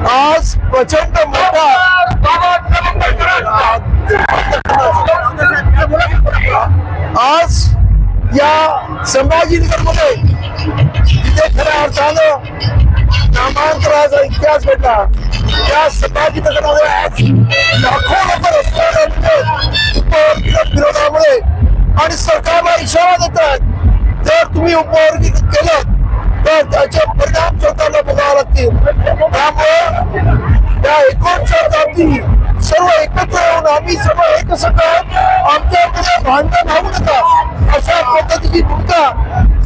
आज प्रचंड मोठा आज या संभाजीनगरमध्ये जिथे खऱ्या अर्थानं नामांतराचा इतिहास घडला त्या संभाजीनगरमध्ये आज लाखो लोक रस्त्यावर विरोधामुळे आणि सरकारला इशारा देतात जर तुम्ही उपवर्गीत केलं तर त्याचे परिणाम सरकारला बघावे लागतील। त्यामुळे त्या 59 जाती सर्व एकत्र येऊन आम्ही सर्व एकसंघ आमच्यामध्ये भांडण होऊ नका अशा पद्धतीची भूमिका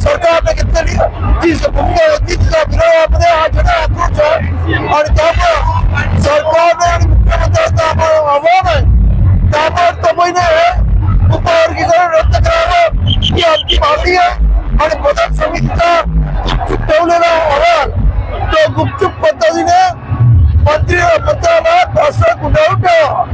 सरकारने घेतलेली जी भूमिका होती तिच्या विरोधामध्ये हा जन आक्रोश आहे आणि त्यामुळे सरकारने आणि मुख्यमंत्र्यांचं आव्हान आहे त्यामुळे तमिळने उपवर्गीकरण रद्द करावं ही आमची मागणी आहे आणि मदत समितीचा ठेवलेला अहवाल तो गुपचूप पद्धतीने मंत्र्यालयात भाषण गुंडाळून ठेवा।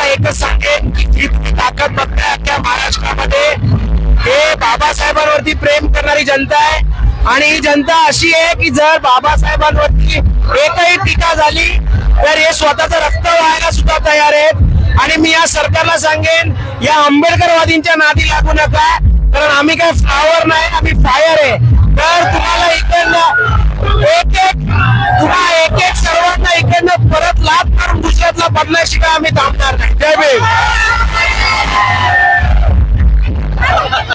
एकच सांगेन की जी ताकद बघताय अख्ख्या महाराष्ट्रामध्ये हे बाबासाहेबांवरती प्रेम करणारी जनता आहे आणि ही जनता अशी आहे की जर बाबासाहेबांवरती एकही टीका झाली तर हे स्वतःचं रक्त व्हायला सुद्धा तयार आहेत आणि मी या सरकारला सांगेन या आंबेडकरवादींच्या नादी लागू नका कारण आम्ही काय फ्लावर नाही आम्ही फायर आहे तर तुम्हाला इकडनं एक सर्वांना इकडनं परत लाभ करून गुजरातला बदलाशिवाय आम्ही थांबणार नाही। जय भीम।